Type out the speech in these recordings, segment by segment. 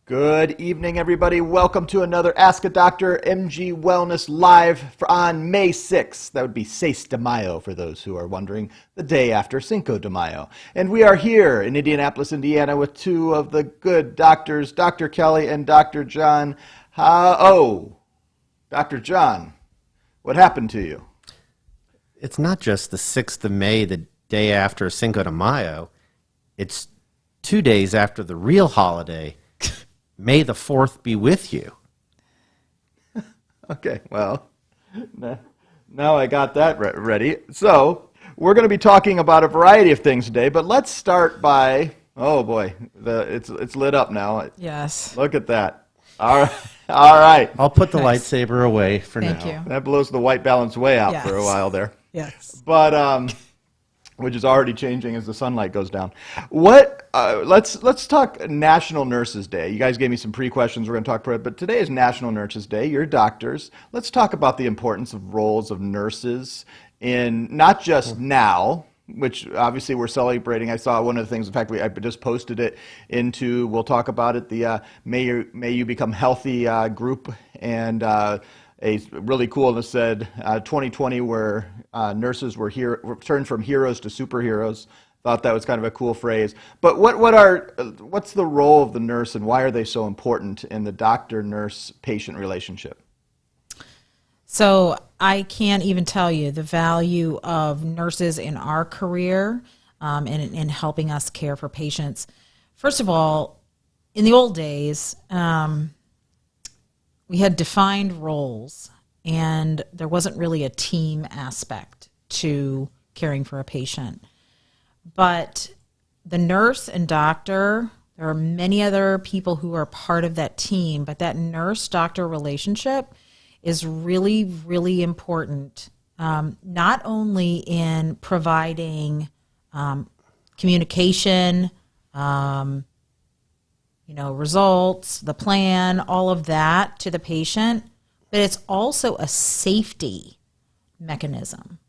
Good evening, everybody. Welcome to another Ask a Doctor MG Wellness Live on May 6th. That would be 6 de Mayo for those who are wondering, the day after Cinco de Mayo. And we are here in Indianapolis, Indiana with two of the good doctors, Dr. Kelly and Dr. John. Dr. John, what happened to you? It's not just the 6th of May, the day after Cinco de Mayo. It's 2 days after the real holiday. May the 4th be with you. Okay, well, now I got that ready. So, we're going to be talking about a variety of things today, but let's start by, oh boy, it's lit up now. Yes. Look at that. All right. I'll put the lightsaber away for Thank now. you. That blows the white balance way out for a Yes. while there. Yes. But which is already changing as the sunlight goes down. Let's talk National Nurses Day. You guys gave me some pre-questions. We're going to talk about it, but today is National Nurses Day. You're doctors. Let's talk about the importance of roles of nurses in not just now, which obviously we're celebrating. I saw one of the things, in fact, I just posted it into, we'll talk about it, the May You Become Healthy group, and a really cool that said 2020 where nurses were turned from heroes to superheroes. Thought that was kind of a cool phrase. But what's the role of the nurse and why are they so important in the doctor-nurse-patient relationship? So I can't even tell you the value of nurses in our career and in helping us care for patients. First of all, in the old days, we had defined roles, and there wasn't really a team aspect to caring for a patient. But the nurse and doctor, there are many other people who are part of that team, but that nurse-doctor relationship is really, really important, not only in providing communication, results, the plan, all of that to the patient, but it's also a safety mechanism.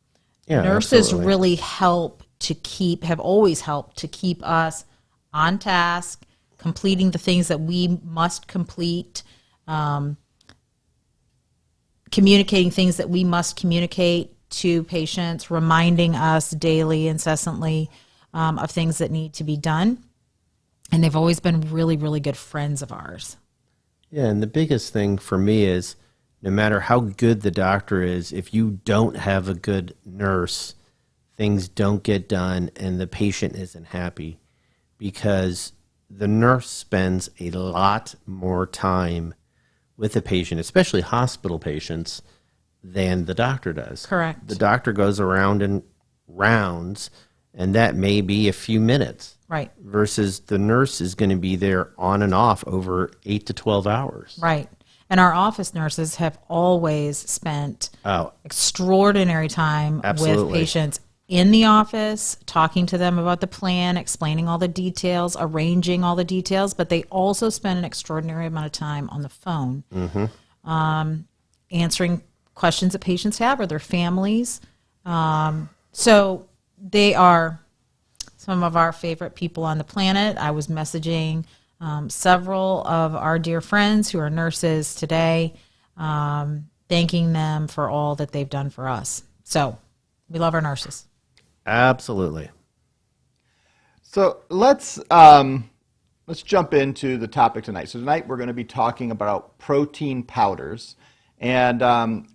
Yeah, Nurses absolutely. really have always helped to keep us on task, completing the things that we must complete, communicating things that we must communicate to patients, reminding us daily, incessantly of things that need to be done. And they've always been really, really good friends of ours. Yeah, and the biggest thing for me is no matter how good the doctor is, if you don't have a good nurse, things don't get done and the patient isn't happy because the nurse spends a lot more time with the patient, especially hospital patients, than the doctor does. Correct. The doctor goes around in rounds, and that may be a few minutes. Right. Versus the nurse is going to be there on and off over 8 to 12 hours. Right. And our office nurses have always spent extraordinary time Absolutely. with patients in the office, talking to them about the plan, explaining all the details, arranging all the details, but they also spend an extraordinary amount of time on the phone, answering questions that patients have or their families. So they are some of our favorite people on the planet. I was messaging several of our dear friends who are nurses today, thanking them for all that they've done for us. So we love our nurses. Absolutely. So let's jump into the topic tonight. So tonight we're going to be talking about protein powders, and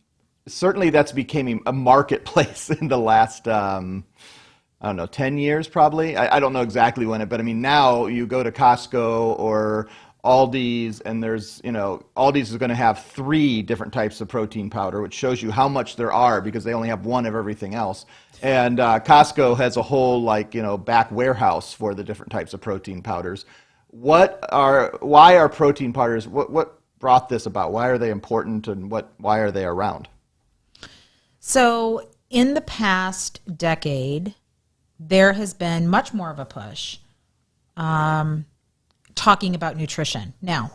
certainly that's becoming a marketplace in the last 10 years probably. I don't know exactly when but I mean now you go to Costco or Aldi's and there's, Aldi's is going to have 3 different types of protein powder, which shows you how much there are because they only have one of everything else. And Costco has a whole back warehouse for the different types of protein powders. Why are protein powders, what brought this about? Why are they important and why are they around? So in the past decade, there has been much more of a push talking about nutrition. Now,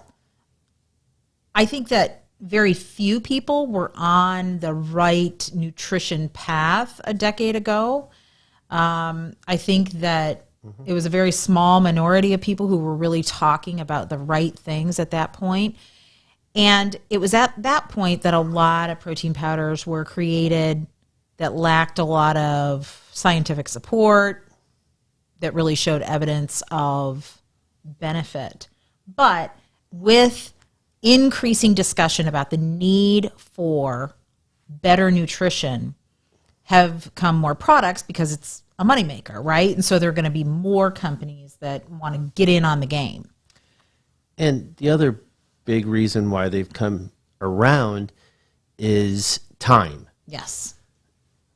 I think that very few people were on the right nutrition path a decade ago. I think that It was a very small minority of people who were really talking about the right things at that point. And it was at that point that a lot of protein powders were created that lacked a lot of scientific support, that really showed evidence of benefit. But with increasing discussion about the need for better nutrition, have come more products because it's a moneymaker, right? And so there are going to be more companies that want to get in on the game. And the other big reason why they've come around is time. Yes.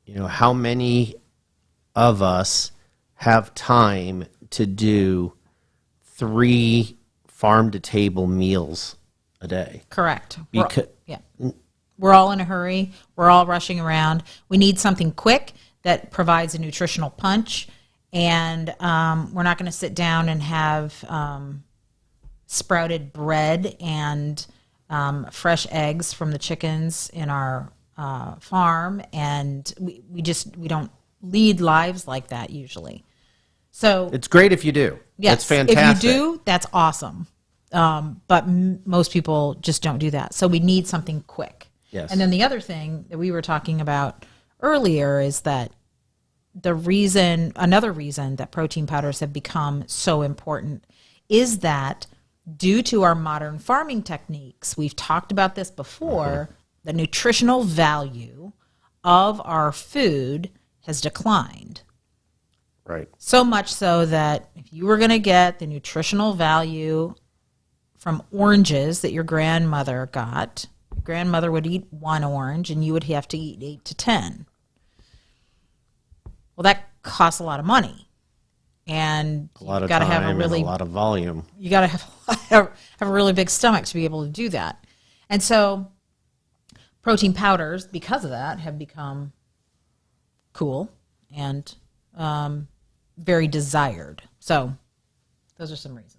You know, how many of us have time to do 3 farm-to-table meals a day? Correct. Because, Yeah. We're all in a hurry. We're all rushing around. We need something quick that provides a nutritional punch. And we're not going to sit down and have sprouted bread and fresh eggs from the chickens in our farm. And we don't lead lives like that usually. So it's great if you do. yes, It's fantastic. if you do, that's awesome. But most people just don't do that. So we need something quick. Yes. And then the other thing that we were talking about earlier is that another reason that protein powders have become so important is that due to our modern farming techniques, we've talked about this before, the nutritional value of our food has declined. Right. So much so that if you were going to get the nutritional value from oranges that your grandmother got, your grandmother would eat 1 orange and you would have to eat 8 to 10. Well, that costs a lot of money. And A lot you've of got to time have a really and a lot of volume. you got to have a really big stomach to be able to do that. And so protein powders, because of that, have become cool and very desired. So those are some reasons.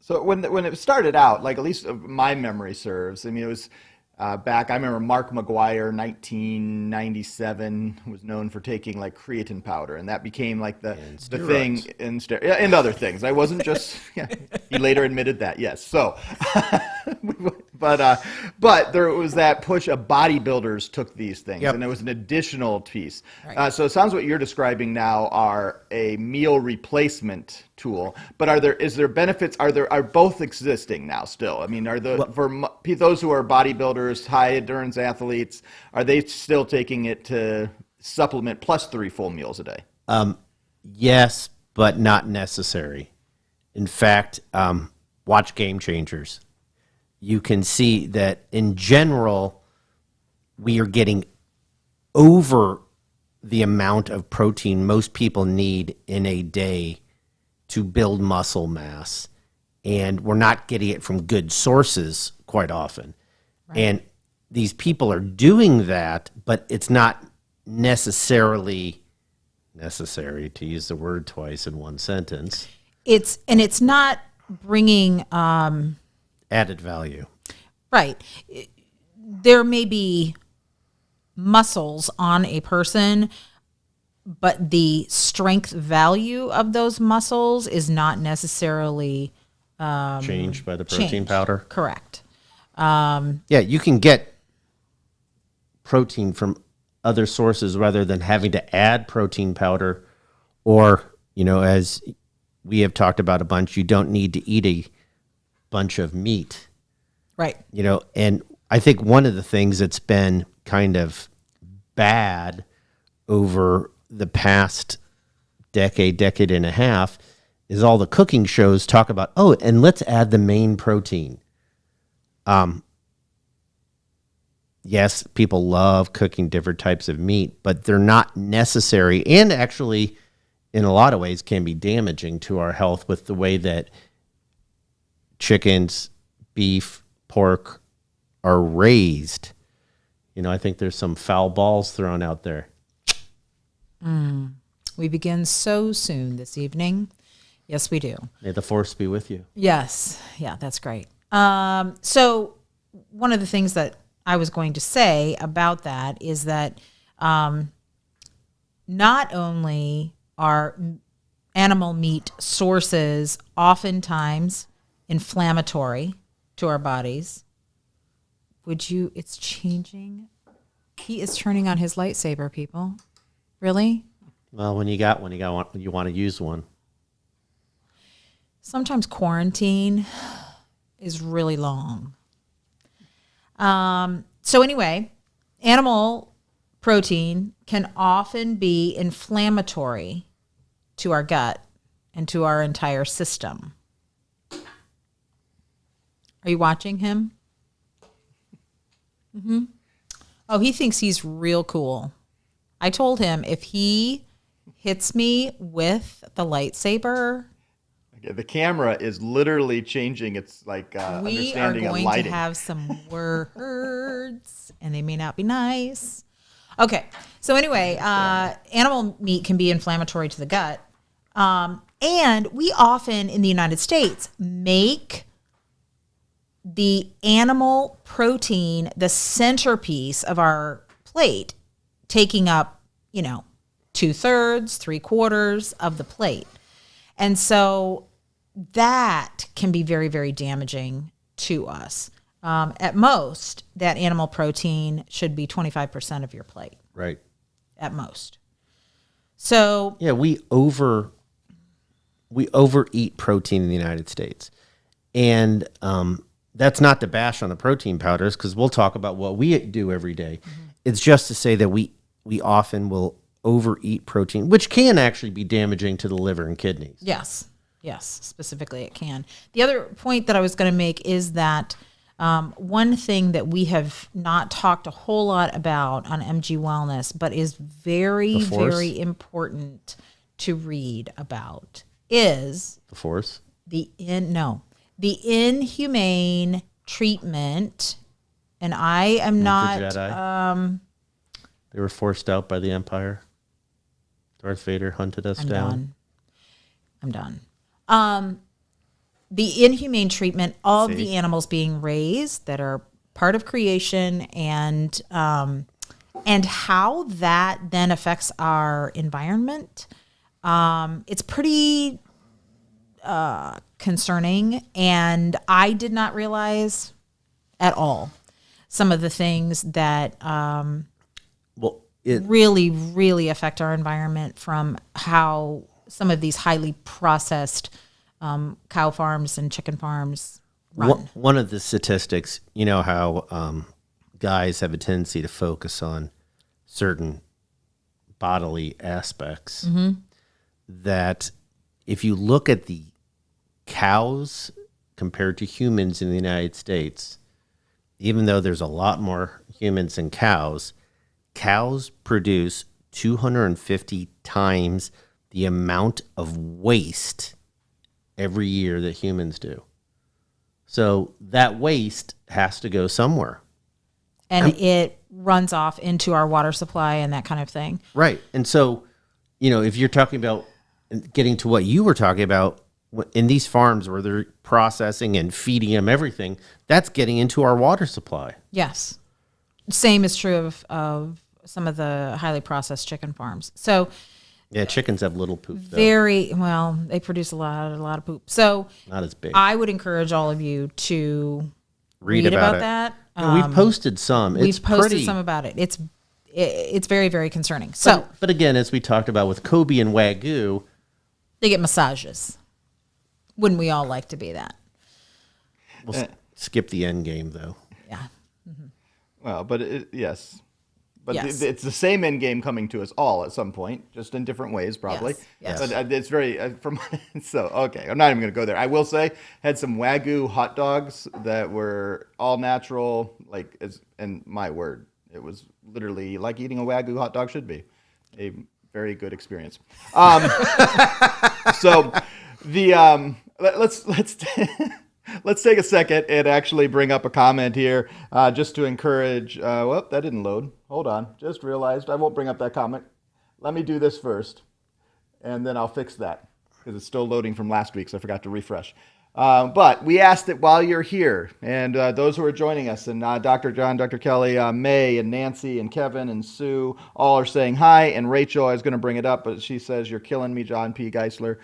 So when it started out, like at least my memory serves, I mean, it was back, I remember Mark McGuire, 1997, was known for taking like creatine powder, and that became like the thing, and other things. I wasn't just, yeah, he later admitted that, yes. So, but there was that push of bodybuilders took these things, Yep. and there was an additional piece. Right. So it sounds what you're describing now are a meal replacement tool, but is there benefits? Are both existing now still? I mean, for those who are bodybuilders, high endurance athletes, are they still taking it to supplement plus 3 full meals a day? Yes, but not necessary. In fact, watch Game Changers. You can see that in general, we are getting over the amount of protein most people need in a day to build muscle mass. And we're not getting it from good sources quite often. Right. And these people are doing that, but it's not necessarily necessary, to use the word twice in one sentence. It's not bringing Added value. right. There may be muscles on a person, but the strength value of those muscles is not necessarily Changed by the protein changed. powder. Correct. Yeah, you can get protein from other sources rather than having to add protein powder, or, you know, as we have talked about a bunch, you don't need to eat a bunch of meat. Right. You know, and I think one of the things that's been kind of bad over the past decade and a half is all the cooking shows talk about, oh, and let's add the main protein. Yes, people love cooking different types of meat, but they're not necessary, and actually in a lot of ways can be damaging to our health with the way that chickens, beef, pork are raised. You know, I think there's some foul balls thrown out there. We begin so soon this evening. Yes, we do. May the force be with you. Yes. Yeah, that's great. So one of the things that I was going to say about that is that not only are animal meat sources, oftentimes inflammatory to our bodies. It's changing. He is turning on his lightsaber, people. Really? Well, when you got one, you want to use one. Sometimes quarantine is really long. So anyway, animal protein can often be inflammatory to our gut and to our entire system. Are you watching him? Mm-hmm. Oh, he thinks he's real cool. I told him if he hits me with the lightsaber, The camera is literally changing. It's like we are understanding of going to lighting. have some words, and they may not be nice. Okay, so anyway, animal meat can be inflammatory to the gut. And we often, in the United States, make the animal protein the centerpiece of our plate, taking up, 2/3, 3/4 of the plate. And so that can be very, very damaging to us. At most, that animal protein should be 25% of your plate, Right. at most. So Yeah, we overeat protein in the United States. And that's not to bash on the protein powders, because we'll talk about what we do every day. It's just to say that we often will overeat protein, which can actually be damaging to the liver and kidneys. yes, specifically it can. The other point that I was going to make is that one thing that we have not talked a whole lot about on MG Wellness, but is very, The force? very important to read about, is The force. the inhumane treatment. And I am not The Jedi. They were forced out by the Empire. Darth Vader hunted us down. I'm done. The inhumane treatment of See? the animals being raised that are part of creation, and how that then affects our environment. It's pretty concerning, and I did not realize at all some of the things that Well, it really, really affect our environment, from how some of these highly processed cow farms and chicken farms run. one of the statistics, you know how guys have a tendency to focus on certain bodily aspects. That if you look at the cows compared to humans in the United States, even though there's a lot more humans than cows produce 250 times the amount of waste every year that humans do. So that waste has to go somewhere. And it runs off into our water supply and that kind of thing. Right. And so, if you're talking about getting to what you were talking about, in these farms where they're processing and feeding them everything, that's getting into our water supply. Yes. Same is true of some of the highly processed chicken farms. So Yeah, chickens have little poop, though. they produce a lot of poop. So Not as big. I would encourage all of you to Read about it. that. Yeah, we've posted some. We've It's posted pretty. some about it. It's very, very concerning. So But again, as we talked about with Kobe and Wagyu, they get massages. Wouldn't we all like to be that? we'll skip the end game, though. Yeah. Well, but yes. But Yes. it's the same end game coming to us all at some point, just in different ways, probably. Yes. But it's very so okay. I'm not even going to go there. I will say, had some Wagyu hot dogs that were all natural, and my word, it was literally like eating a Wagyu hot dog should be. A very good experience. So let's let's take a second and actually bring up a comment here, just to encourage. That didn't load. Hold on. Just realized I won't bring up that comment. Let me do this first, and then I'll fix that. because it's still loading from last week, so I forgot to refresh. But we asked that while you're here, and those who are joining us, and Dr. John, Dr. Kelly, May, and Nancy, and Kevin, and Sue, all are saying hi. And Rachel, I was going to bring it up, but she says, "You're killing me, John P. Geisler."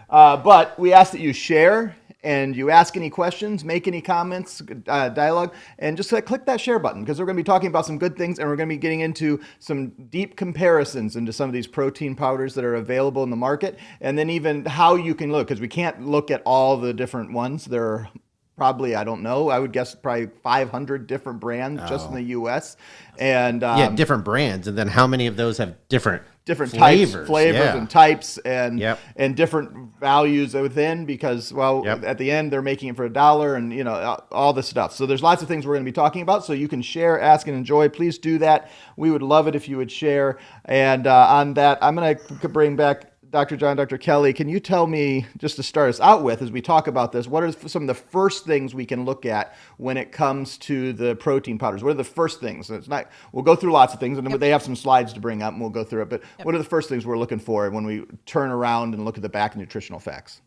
But we ask that you share and you ask any questions, make any comments, dialogue, and just click that share button, because we're going to be talking about some good things, and we're going to be getting into some deep comparisons into some of these protein powders that are available in the market, and then even how you can look, because we can't look at all the different ones. There are probably, I don't know, I would guess probably 500 different brands just in the U.S. And different brands, and then how many of those have different flavors yeah. and types and Yep. and different values within, because Yep. at the end they're making it for $1 and all this stuff. So there's lots of things we're going to be talking about. So you can share, ask, and enjoy. Please do that. We would love it if you would share. And on that, I'm going to bring back Dr. John, Dr. Kelly. Can you tell me, just to start us out with, as we talk about this, what are some of the first things we can look at when it comes to the protein powders? What are the first things? It's not. We'll go through lots of things, and they have some slides to bring up, and we'll go through it. But what are the first things we're looking for when we turn around and look at the back of nutritional facts?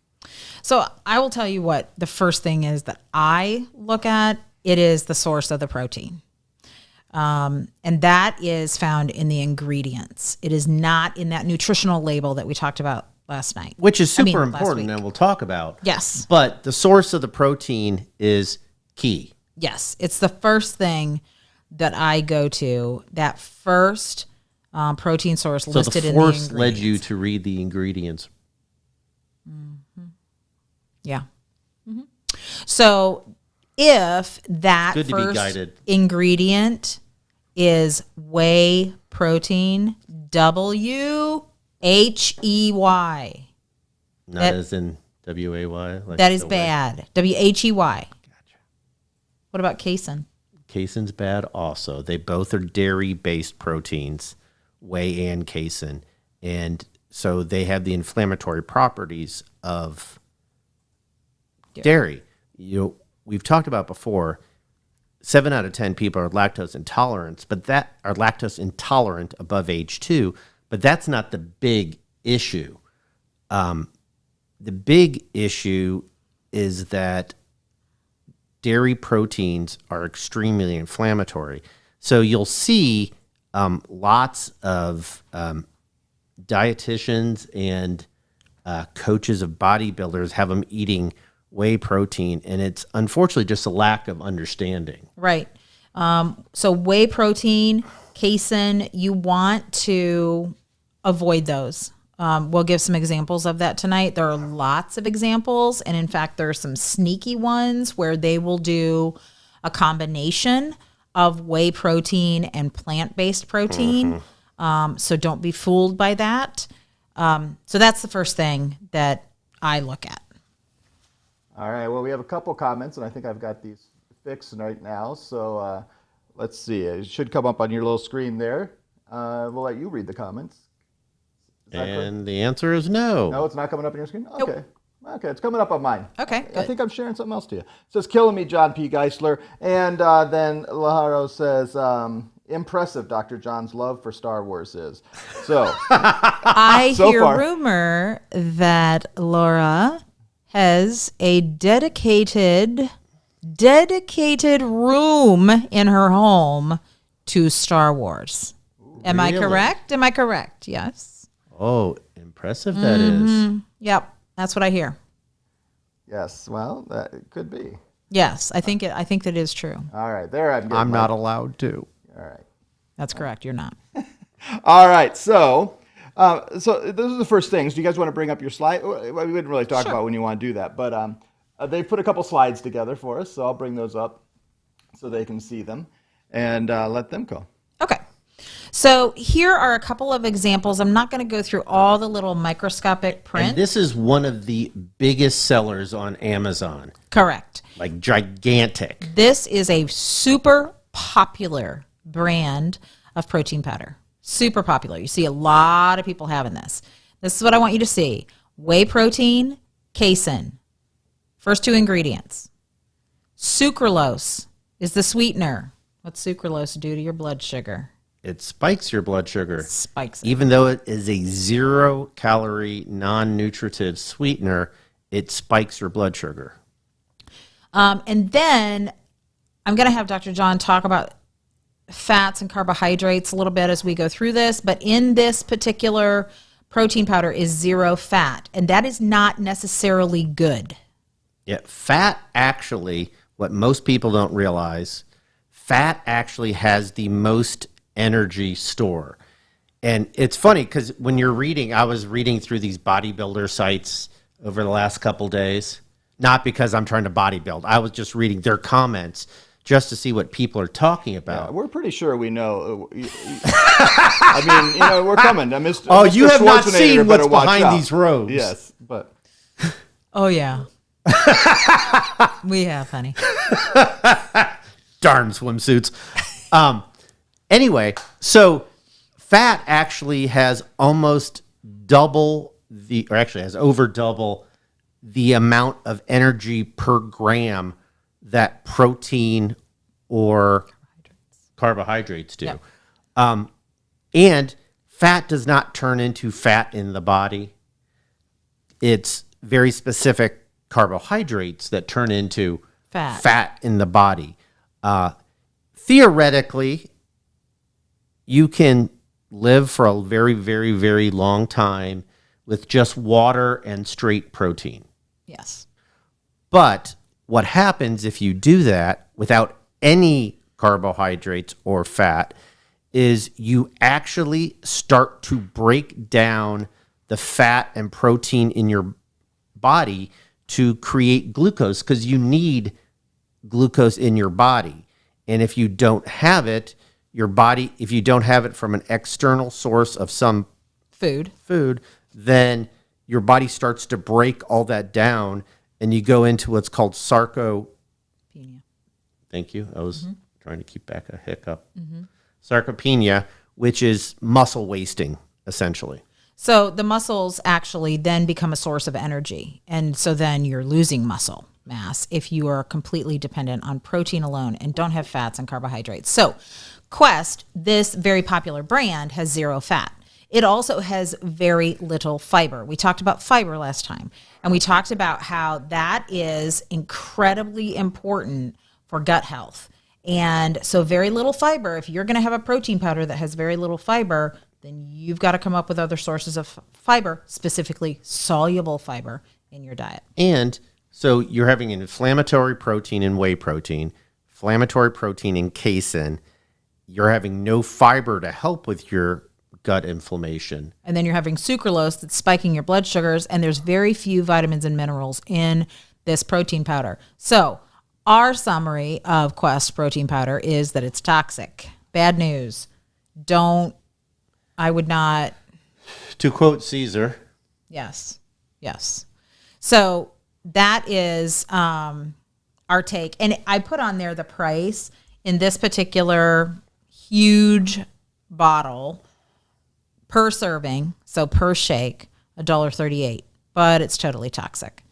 So I will tell you what the first thing is that I look at. It is the source of the protein. And that is found in the ingredients. It is not in that nutritional label that we talked about last night. Which is super last important, week. and we'll talk about. Yes. But the source of the protein is key. Yes. It's the first thing that I go to, that first protein source So listed the in the force ingredients. led you to read the ingredients. Yeah. So if that Good to be first guided. ingredient is whey protein, WHEY, Not That- as in WAY. Like that is the way. bad. WHEY. Gotcha. What about casein? Casein's bad also. They both are dairy-based proteins, whey and casein. And so they have the inflammatory properties of dairy. We've talked about before, 7 out of 10 people are lactose intolerant, but that are lactose intolerant above age 2, but that's not the big issue. The big issue is that dairy proteins are extremely inflammatory. So you'll see lots of dietitians and coaches of bodybuilders have them eating whey protein, and it's unfortunately just a lack of understanding. Right. So whey protein, casein, you want to avoid those. We'll give some examples of that tonight. There are lots of examples, and in fact, there are some sneaky ones where they will do a combination of whey protein and plant-based protein. So don't be fooled by that. So that's the first thing that I look at. All right. Well, we have a couple comments, and I think I've got these fixed right now. So let's see. It should come up on your little screen there. We'll let you read the comments. Is that correct? And the answer is no. No, it's not coming up on your screen? Nope. Okay. Okay, it's coming up on mine. Okay, I good. think I'm sharing something else to you. It says, killing me, John P. Geisler. And then Laharo says, impressive Dr. John's love for Star Wars is. So, I So hear far. rumor that Laura has a dedicated room in her home to Star Wars. Am I Really? correct? Am I correct? Yes. Oh, impressive that is. Yep. That's what I hear. yes, well, that it could be. Yes, I think that is true. All right, there I'm getting I'm my- not allowed to. All right. That's correct. You're not. All right, so those are the first things. Do you guys want to bring up your slide? Well, we didn't really talk about when you want to do that, but they put a couple slides together for us, so I'll bring those up so they can see them and let them go. Okay. So here are a couple of examples. I'm not going to go through all the little microscopic print. And this is one of the biggest sellers on Amazon, Correct. like gigantic. This is a super popular brand of protein powder. Super popular. You see a lot of people having this. This is what I want you to see. Whey protein, casein. First two ingredients. Sucralose is the sweetener. What's sucralose do to your blood sugar? It spikes your blood sugar. Spikes it. Even though it is a 0-calorie, non-nutritive sweetener, it spikes your blood sugar. And then I'm going to have Dr. John talk about fats and carbohydrates a little bit as we go through this. But in this particular protein powder is 0 fat, and that is not necessarily good. Yeah, fat actually, what most people don't realize, fat actually has the most energy store. And it's funny because when you're reading, I was reading through these bodybuilder sites over the last couple days, not because I'm trying to bodybuild. I was just reading their comments just to see what people are talking about. We're pretty sure we know. I mean, we're coming. Mr. Oh, Mr. you have not Schwarzenegger seen better what's watch behind out. these robes. Yes, but Oh, yeah. We have, honey. Darn swimsuits. Anyway, so fat actually has almost double or actually has over double the amount of energy per gram that protein or carbohydrates do. Yep. And fat does not turn into fat in the body. It's very specific carbohydrates that turn into fat in the body. Theoretically, you can live for a very, very, very long time with just water and straight protein. Yes. But what happens if you do that without any carbohydrates or fat is you actually start to break down the fat and protein in your body to create glucose, because you need glucose in your body. And if you don't have it, your body, if you don't have it from an external source of some food, then your body starts to break all that down, and you go into what's called sarcopenia. Thank you. I was trying to keep back a hiccup. Sarcopenia, which is muscle wasting, essentially. So the muscles actually then become a source of energy. And so then you're losing muscle mass if you are completely dependent on protein alone and don't have fats and carbohydrates. So Quest, this very popular brand, has 0 fat. It also has very little fiber. We talked about fiber last time, and we talked about how that is incredibly important for gut health. And so very little fiber, if you're going to have a protein powder that has very little fiber, then you've got to come up with other sources of fiber, specifically soluble fiber in your diet. And so you're having an inflammatory protein in whey protein, inflammatory protein in casein. You're having no fiber to help with your gut inflammation. And then you're having sucralose that's spiking your blood sugars, and there's very few vitamins and minerals in this protein powder. So our summary of Quest protein powder is that it's toxic. Bad news. I would not. To quote Caesar. Yes. So that is our take. And I put on there the price in this particular huge bottle per serving, so per shake, $1.38, but it's totally toxic.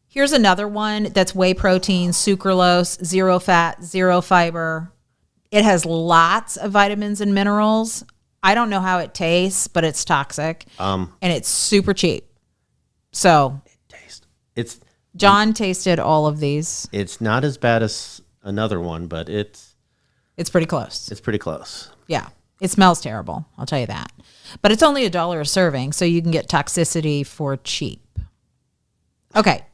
Here's another one that's whey protein, sucralose, 0 fat, 0 fiber. It has lots of vitamins and minerals. I don't know how it tastes, but it's toxic, and it's super cheap. So John tasted all of these. It's not as bad as another one, but it's pretty close. It's pretty close. Yeah. It smells terrible, I'll tell you that. But it's only $1 a serving, so you can get toxicity for cheap. Okay.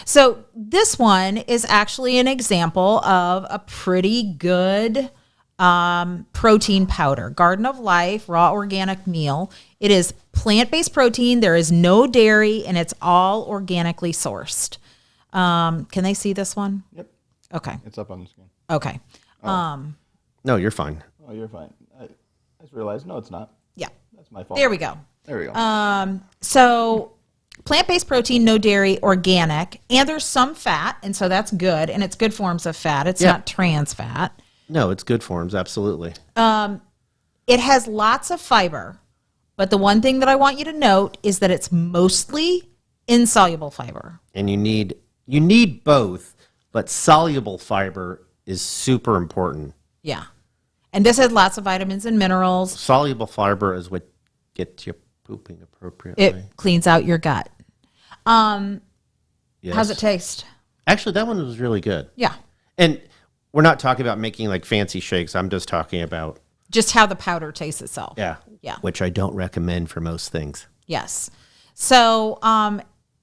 So this one is actually an example of a pretty good protein powder. Garden of Life Raw Organic Meal. It is plant-based protein. There is no dairy, and it's all organically sourced. Can they see this one? Yep. Okay. It's up on the screen. Okay. No, you're fine. Oh, you're fine. I just realized, no, it's not. Yeah. That's my fault. There we go. There we go. So plant-based protein, no dairy, organic, and there's some fat, and so that's good, and it's good forms of fat. It's not trans fat. No, it's good forms, absolutely. It has lots of fiber, but the one thing that I want you to note is that it's mostly insoluble fiber. And you need both, but soluble fiber is super important. Yeah. And this has lots of vitamins and minerals. Soluble fiber is what gets you pooping appropriately. It cleans out your gut. Yes. How's it taste? Actually, that one was really good. Yeah. And we're not talking about making like fancy shakes. I'm just talking about, Just how the powder tastes itself. yeah, Yeah. which I don't recommend for most things. Yes. So,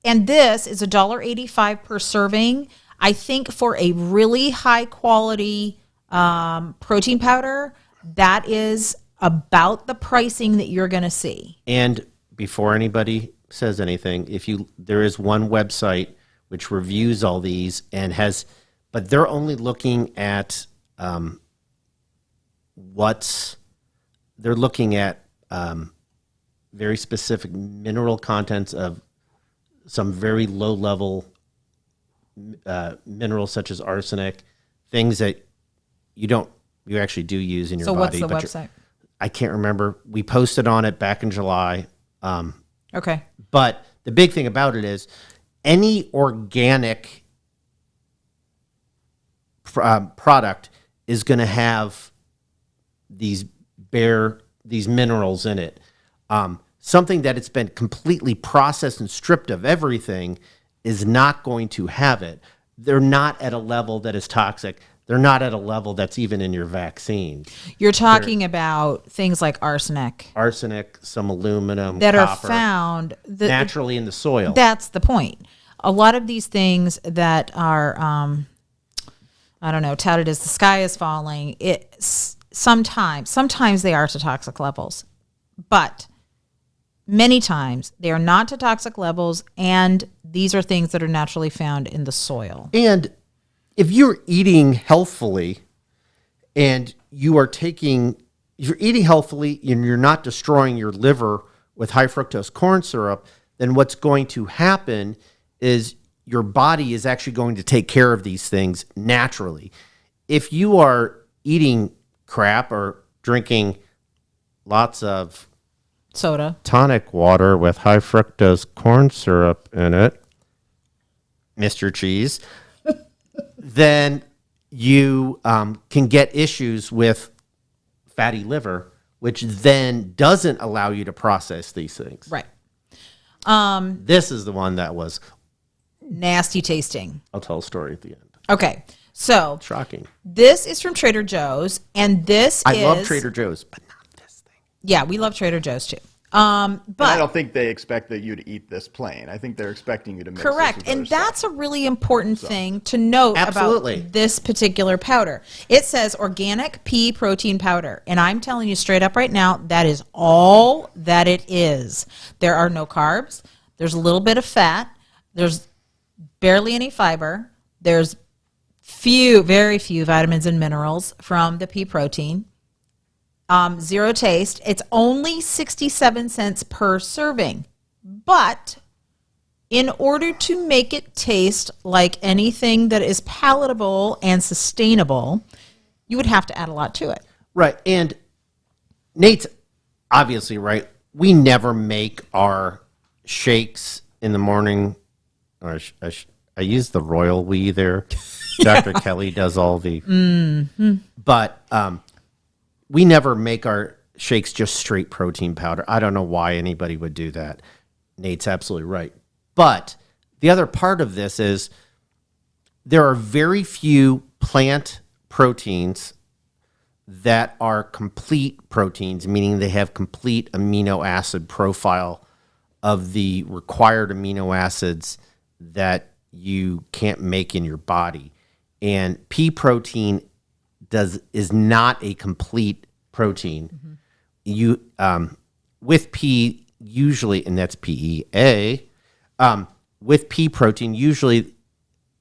and this is $1.85 per serving. I think for a really high quality protein powder, that is about the pricing that you're going to see. And before anybody says anything, there is one website which reviews all these and has, but they're only looking at they're looking at very specific mineral contents of some very low level minerals such as arsenic, things that you actually do use in your So body. what's the website? I can't remember. We posted on it back in July. Okay. But the big thing about it is any organic product is going to have these minerals in it. Something that it's been completely processed and stripped of everything is not going to have it. They're not at a level that is toxic. They're not at a level that's even in your vaccine. You're talking about things like arsenic Arsenic, some aluminum, that copper, are found naturally in the soil. That's the point. A lot of these things that are, I don't know, touted as the sky is falling, sometimes they are to toxic levels, but many times they are not to toxic levels, and these are things that are naturally found in the soil. And if you're eating healthfully and you're eating healthfully and you're not destroying your liver with high fructose corn syrup, then what's going to happen is your body is actually going to take care of these things naturally. If you are eating crap or drinking lots of Soda. tonic water with high fructose corn syrup in it, Mr. Cheese, then you can get issues with fatty liver, which then doesn't allow you to process these things. Right. This is the one that was, Nasty tasting. I'll tell a story at the end. Okay. So Shocking. this is from Trader Joe's, and this I is... love Trader Joe's, but not this thing. Yeah, we love Trader Joe's too. But I But don't think they expect that you to eat this plain. I think they're expecting you to mix correct, this with and other stuff. that's a really important thing to note Absolutely. about this particular powder. It says organic pea protein powder, and I'm telling you straight up right now, that is all that it is. There are no carbs. There's a little bit of fat. There's barely any fiber. There's very few vitamins and minerals from the pea protein. Zero taste. It's only 67 cents per serving. But in order to make it taste like anything that is palatable and sustainable, you would have to add a lot to it. Right. And Nate's obviously right. We never make our shakes in the morning. Or I use the royal we there. Dr. Kelly does all the... But we never make our shakes just straight protein powder. I don't know why anybody would do that. Nate's absolutely right. But the other part of this is there are very few plant proteins that are complete proteins, meaning they have complete amino acid profile of the required amino acids that you can't make in your body. And pea protein is not a complete protein. Mm-hmm. You with pea usually, and that's PEA. With pea protein, usually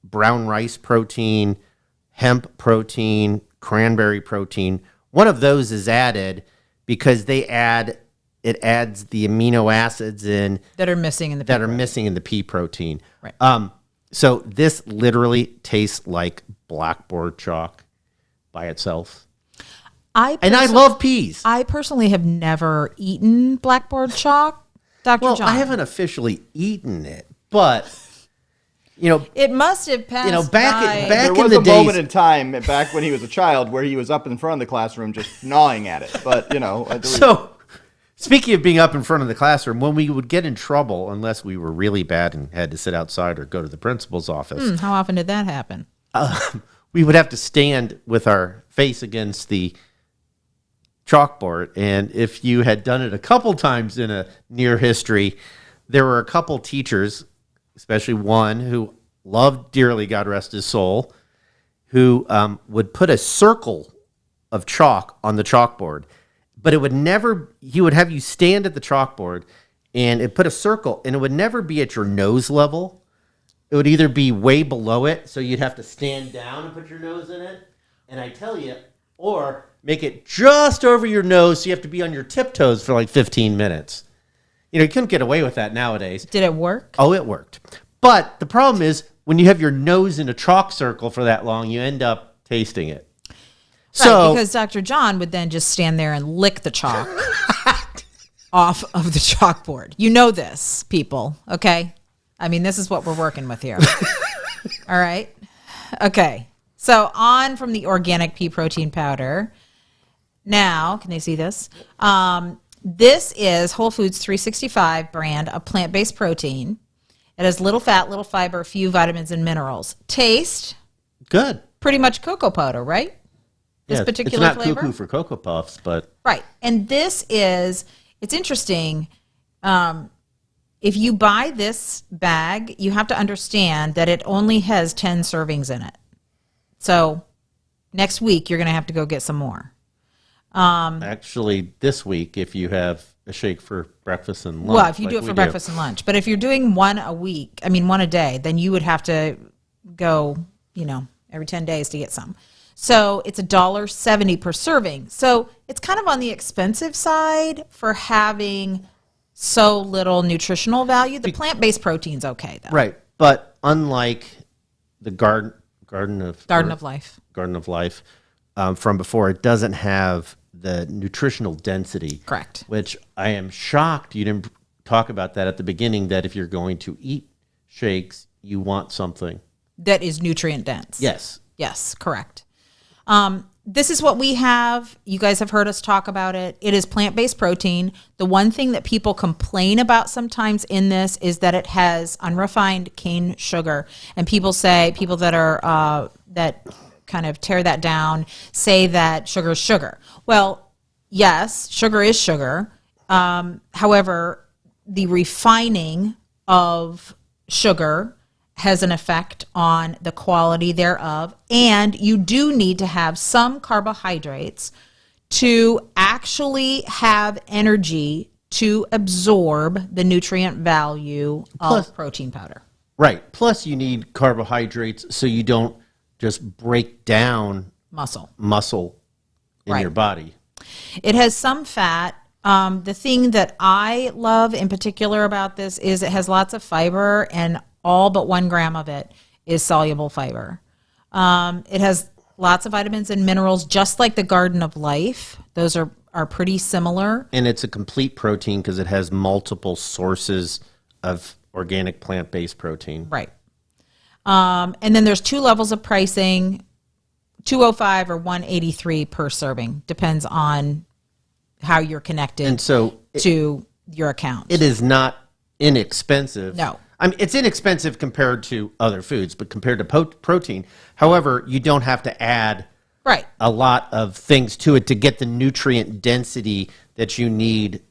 brown rice protein, hemp protein, cranberry protein. One of those is added because it adds the amino acids in That are missing in the pea protein. Right. So this literally tastes like blackboard chalk by itself. I love peas. I personally have never eaten blackboard chalk, Dr. Well, John. I haven't officially eaten it, but You know, It must have passed back by. back There in was the a moment days. in time back when he was a child where he was up in front of the classroom just gnawing at it. But, So, speaking of being up in front of the classroom, when we would get in trouble, unless we were really bad and had to sit outside or go to the principal's office, How often did that happen? we would have to stand with our face against the chalkboard. And if you had done it a couple times in a near history, there were a couple teachers, especially one who loved dearly, God rest his soul, who would put a circle of chalk on the chalkboard. But it would never, he would have you stand at the chalkboard and it put a circle, and it would never be at your nose level. It would either be way below it, so you'd have to stand down and put your nose in it. And I tell you, or make it just over your nose, so you have to be on your tiptoes for like 15 minutes. You couldn't get away with that nowadays. Did it work? Oh, it worked. But the problem is, when you have your nose in a chalk circle for that long, you end up tasting it. Right, because Dr. John would then just stand there and lick the chalk off of the chalkboard. You know this, people, okay? I mean, this is what we're working with here. All right? Okay. So on from the organic pea protein powder. Now, can they see this? This is Whole Foods 365 brand of plant-based protein. It has little fat, little fiber, few vitamins and minerals. Taste, good. pretty much cocoa powder, right? This Yeah, particular it's not flavor? cuckoo for Cocoa Puffs, but Right. And this is, it's interesting. If you buy this bag, you have to understand that it only has 10 servings in it. So next week, you're going to have to go get some more. actually this week, if you have a shake for breakfast and lunch. Well, if you like do it we for breakfast and lunch. But if you're doing one a day, then you would have to go, every 10 days to get some. So it's $1.70 per serving. So it's kind of on the expensive side for having so little nutritional value. The plant-based protein's okay, though. Right. But unlike the Garden of Life from before, it doesn't have the nutritional density. Correct. Which I am shocked you didn't talk about that at the beginning, that if you're going to eat shakes, you want something. That is nutrient dense. Yes. Yes, correct. This is what we have. You guys have heard us talk about it. It is plant-based protein. The one thing that people complain about sometimes in this is that it has unrefined cane sugar. And people that are, that kind of tear that down, say that sugar is sugar. Well, yes, sugar is sugar. However, the refining of sugar has an effect on the quality thereof, and you do need to have some carbohydrates to actually have energy to absorb the nutrient value of protein powder. Right. Plus, you need carbohydrates so you don't just break down Muscle. in Right. your body. It has some fat. The thing that I love in particular about this is it has lots of fiber, and all but 1 gram of it is soluble fiber. It has lots of vitamins and minerals, just like the Garden of Life. Those are pretty similar. And it's a complete protein because it has multiple sources of organic plant-based protein. Right. And then there's 2 levels of pricing, $2.05 or $1.83 per serving. Depends on how you're connected And so to your account. it is not inexpensive. No. I mean, it's inexpensive compared to other foods, but compared to protein. However, you don't have to add Right. a lot of things to it to get the nutrient density that you need.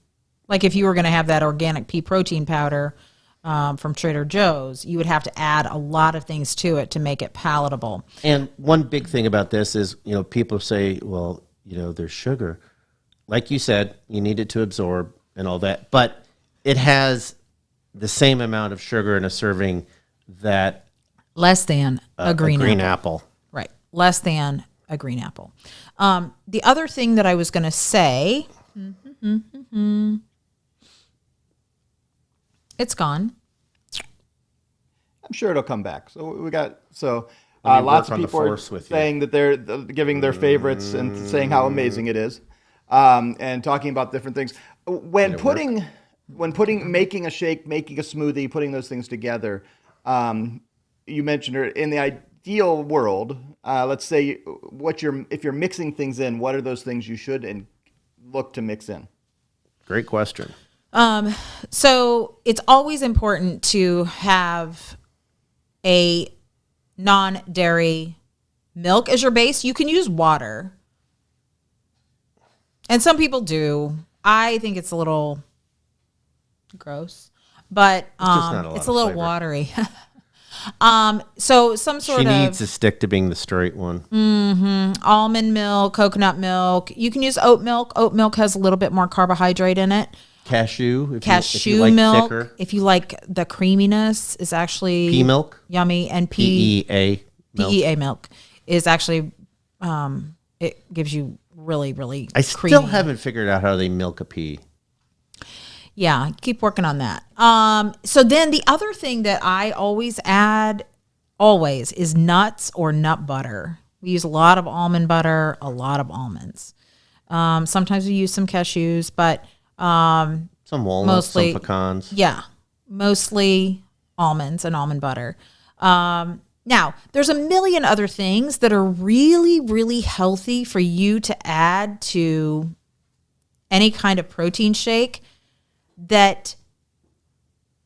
Like if you were going to have that organic pea protein powder from Trader Joe's, you would have to add a lot of things to it to make it palatable. And one big thing about this is, people say, well, there's sugar. Like you said, you need it to absorb and all that. But it has the same amount of sugar in a serving that Less than a green apple. apple. Right. Less than a green apple. The other thing that I was going to say, it's gone. I'm sure it'll come back. So we got Let me lots work of on the people are force with you. saying that they're giving their favorites and saying how amazing it is, and talking about different things. When making a shake, making a smoothie, putting those things together, you mentioned her in the ideal world. Let's say if you're mixing things in, what are those things you should and look to mix in? Great question. So it's always important to have a non-dairy milk as your base. You can use water. And some people do. I think it's a little gross, but just not a lot it's of a little flavor. watery. So some sort She of needs to stick to being the straight one. almond milk, coconut milk. You can use oat milk. Oat milk has a little bit more carbohydrate in it. Cashew. If Cashew you like milk, thicker. if you like the creaminess, is actually Pea milk. yummy. And PEA milk. PEA milk is actually it gives you really, really I creamy. still haven't figured out how they milk a pea. Yeah, keep working on that. So then the other thing that I always add is nuts or nut butter. We use a lot of almond butter, a lot of almonds. Sometimes we use some cashews, but Some walnuts, Mostly- some pecans. yeah, mostly almonds and almond butter. Now, there's a million other things that are really, really healthy for you to add to any kind of protein shake that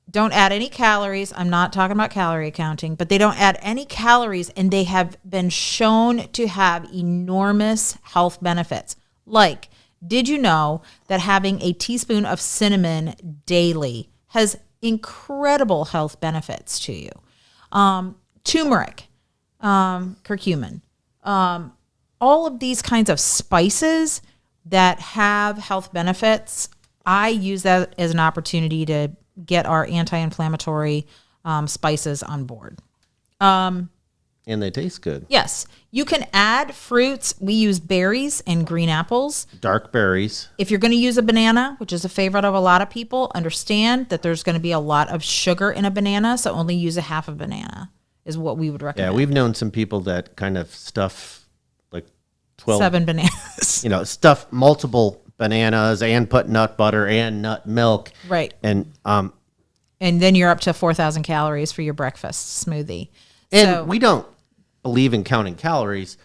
don't add any calories. I'm not talking about calorie counting, but they don't add any calories, and they have been shown to have enormous health benefits. Like, did you know that having a teaspoon of cinnamon daily has incredible health benefits to you? Turmeric, curcumin, all of these kinds of spices that have health benefits, I use that as an opportunity to get our anti-inflammatory spices on board. And they taste good. Yes, you can add fruits. We use berries and green apples. Dark berries. If you're going to use a banana, which is a favorite of a lot of people, understand that there's going to be a lot of sugar in a banana, so only use a half a banana is what we would Yeah, recommend. we've known some people that kind of stuff like 12, 7 bananas. stuff multiple bananas and put nut butter and nut milk. Right. And And then you're up to 4,000 calories for your breakfast smoothie. So, we don't believe in counting calories,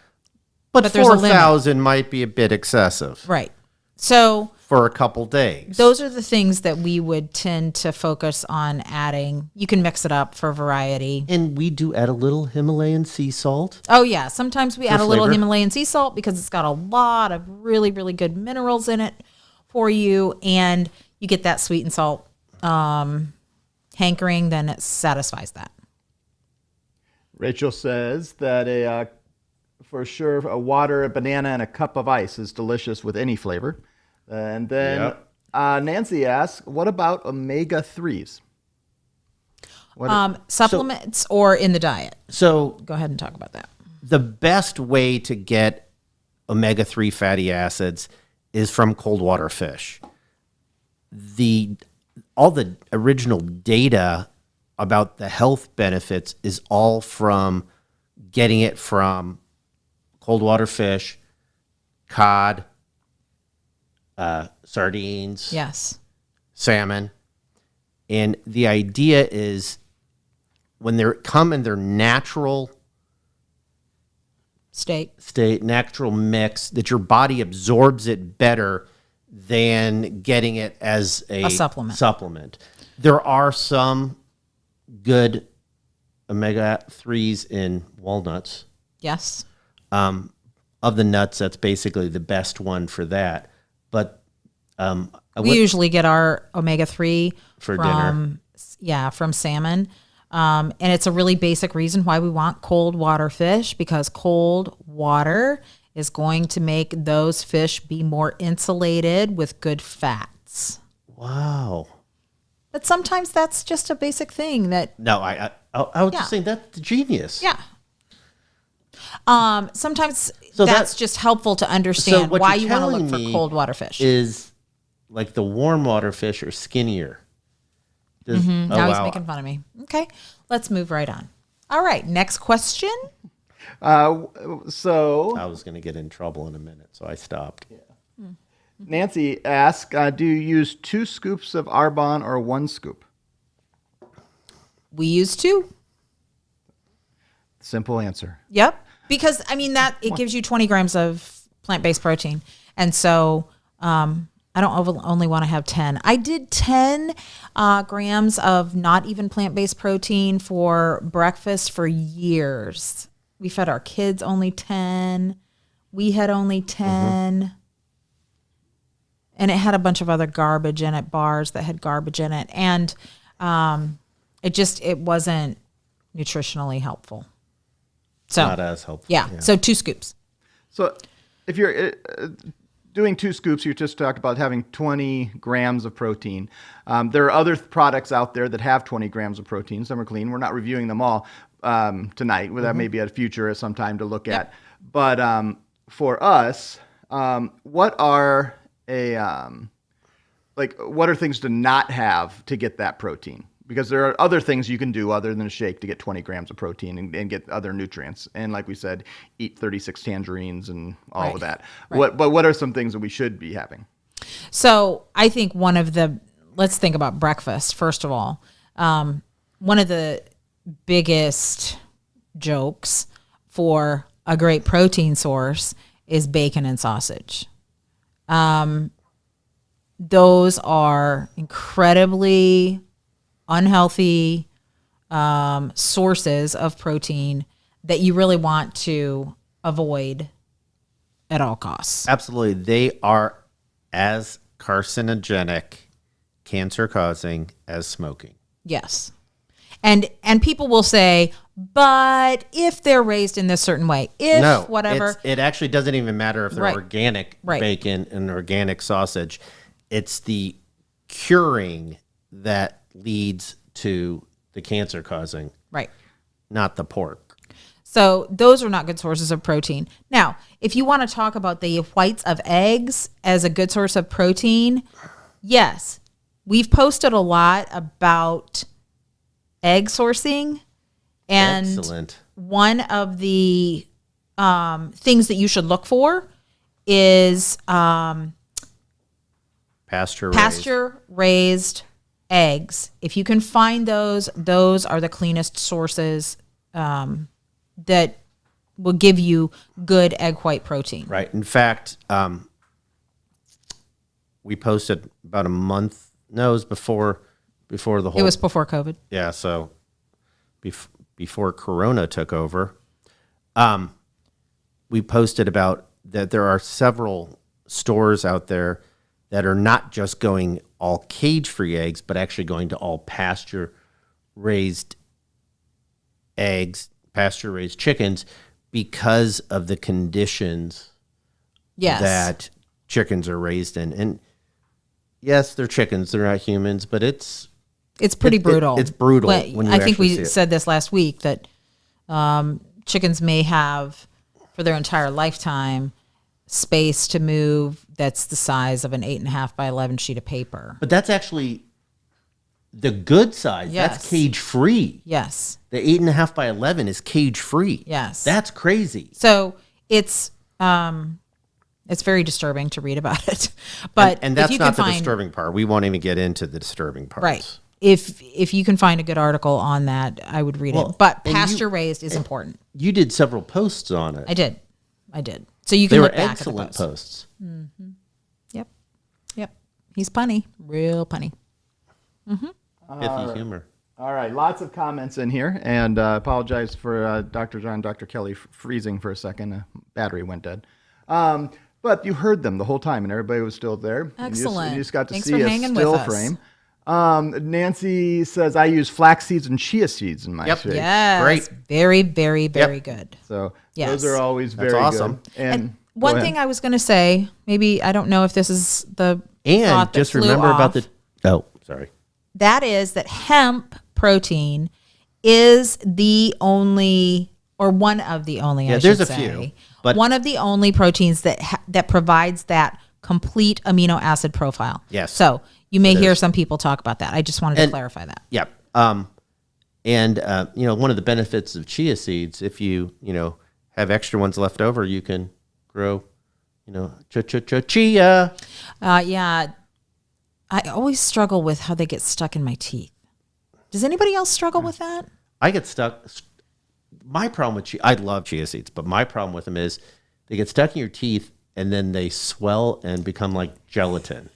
but there's a limit. 4,000 might be a bit excessive right. So for a couple days. those are the things that we would tend to focus on adding. You can mix it up for variety. And we do add a little Himalayan sea salt. Oh, yeah. Sometimes we add a little flavor. Himalayan sea salt because it's got a lot of really, really good minerals in it for you. And you get that sweet and salt hankering, then it satisfies that. Rachel says that for sure a water, a banana, and a cup of ice is delicious with any flavor. And then Yep. Nancy asks, what about omega-3s? Supplements or in the diet? So Go ahead and talk about that. the best way to get omega-3 fatty acids is from cold water fish. All the original data about the health benefits is all from getting it from cold water fish, cod, sardines, Yes. salmon. And the idea is when they come in their natural Steak. state, natural mix, that your body absorbs it better than getting it as a supplement. There are some good omega-3s in walnuts. Yes. Of the nuts, that's basically the best one for that. But We usually get our omega-3 For from from salmon. And it's a really basic reason why we want cold water fish, because cold water is going to make those fish be more insulated with good fats. wow. But sometimes that's just a basic thing that, No, I was Yeah. just saying that's genius. yeah. Sometimes So that's that- just helpful to understand what why you're you want to look telling for me cold water fish. Is like the warm water fish are skinnier. Oh, Now he's making fun of me. Okay, let's move right on. All right, next question. So I was going to get in trouble in a minute, so I stopped. Nancy asks, do you use 2 scoops of Arbonne or 1 scoop? We use 2. Simple answer. Yep. Because I mean that it gives you 20 grams of plant-based protein. And so I don't only want to have 10. I did 10 grams of not even plant-based protein for breakfast for years. We fed our kids only 10. We had only 10. And it had a bunch of other garbage in it, bars that had garbage in it. And it wasn't nutritionally helpful. So Not as helpful. yeah. So 2 scoops. So if you're doing 2 scoops, you just talked about having 20 grams of protein. There are other products out there that have 20 grams of protein. Some are clean. We're not reviewing them all tonight. Well, that may be a future at some time to look at. But for us, what are what are things to not have to get that protein? Because there are other things you can do other than a shake to get 20 grams of protein and get other nutrients. And like we said, eat 36 tangerines and all of that. But what are some things that we should be having? So I think let's think about breakfast, first of all. One of the biggest jokes for a great protein source is bacon and sausage. Those are incredibly unhealthy sources of protein that you really want to avoid at all costs. Absolutely. They are as carcinogenic, cancer-causing as smoking. Yes. And people will say, but if they're raised in this certain way, whatever. It actually doesn't even matter if they're organic Right. bacon and organic sausage. It's the curing that leads to the cancer causing, Right. not the pork. So those are not good sources of protein. Now, if you want to talk about the whites of eggs as a good source of protein, yes, we've posted a lot about egg sourcing. And Excellent. one of the things that you should look for is pasture-raised eggs. If you can find those are the cleanest sources that will give you good egg white protein. Right. In fact, we posted about a month. No, it was before the whole. It was before COVID. Yeah. So before Corona took over, we posted about that there are several stores out there that are not just going all cage-free eggs, but actually going to all pasture-raised eggs, pasture-raised chickens, because of the conditions that chickens are raised in. And yes, they're chickens; they're not humans, but it's pretty brutal. It's brutal. When you I think we see it. said this last week that chickens may have, for their entire lifetime, space to move that's the size of an 8.5 by 11 sheet of paper. But that's actually the good size. Yes. That's cage free. Yes. The 8.5 by 11 is cage free. Yes. That's crazy. So it's very disturbing to read about it. But and if that's you not can the find, disturbing part. We won't even get into the disturbing parts. right. If you can find a good article on that, I would read it. But pasture raised is important. You did several posts on it. I did. So you can They were look back excellent at the posts. Yep. He's punny, real punny. Pithy humor. All right, lots of comments in here, and apologize for Dr. John, Dr. Kelly freezing for a second. Battery went dead. But you heard them the whole time, and everybody was still there. Excellent. You just got to Thanks see for a hanging still with us. frame. Nancy says, I use flax seeds and chia seeds in my shake. Yes. Great. Very, very, very good. So Yes. those are always That's very awesome. good. And One thing I was going to say, maybe, I don't know if this is the And thought that just flew remember about off. the. Oh, sorry. That is that hemp protein is the only, or one of the only, I there's should a say, few, but- one of the only proteins that that provides that complete amino acid profile. Yes. So you may It hear is. some people talk about that. I just wanted to clarify that. Yep. And one of the benefits of chia seeds, if you have extra ones left over, you can grow, chia. Yeah. I always struggle with how they get stuck in my teeth. Does anybody else struggle with that? I get stuck my problem with I love chia seeds, but my problem with them is they get stuck in your teeth and then they swell and become like gelatin.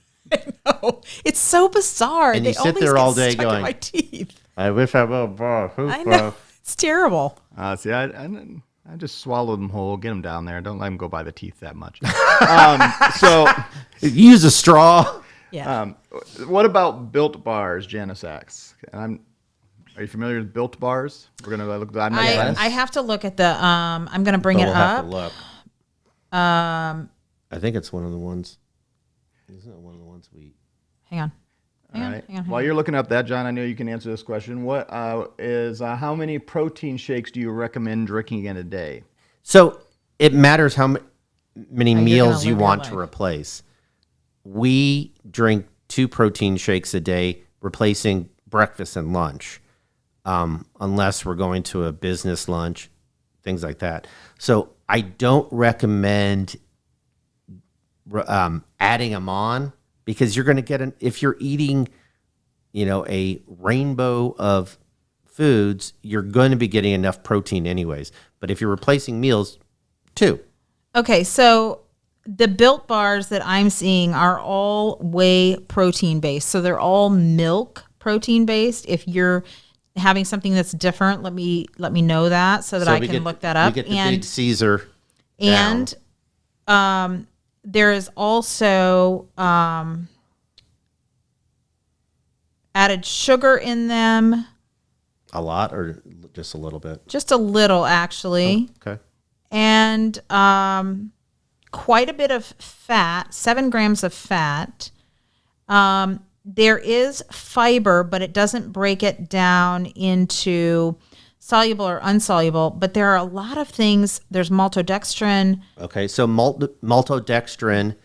Oh, it's so bizarre. And they you sit always there get all day stuck in going, my teeth. I wish I would. I know. It's terrible. See, I just swallow them whole, get them down there. Don't let them go by the teeth that much. So, Use a straw. Yeah. what about Built Bars, Janice X? Are you familiar with Built Bars? We're gonna look. I'm not gonna- I have to look at the. I'm going to bring But it we'll have up. to look. I think it's one of the ones. Isn't it one of the ones we? Hang on. All right. While you're looking up that, John, I know you can answer this question. What is how many protein shakes do you recommend drinking in a day? So it matters how many gonna meals you live your want to life. replace. We drink 2 protein shakes a day, replacing breakfast and lunch, unless we're going to a business lunch, things like that. So I don't recommend adding them on because you're going to get if you're eating, a rainbow of foods, you're going to be getting enough protein anyways. But if you're replacing meals, 2. Okay, so the Built Bars that I'm seeing are all whey protein based. So they're all milk protein based. If you're having something that's different, let me know that so that I can look that up. We get the Big Caesar and there is also added sugar in them, a lot or just a little bit. just a little actually. Okay. And quite a bit of fat, 7 grams of fat. There is fiber, but it doesn't break it down into soluble or unsoluble. But there are a lot of things. There's maltodextrin. Okay. So maltodextrin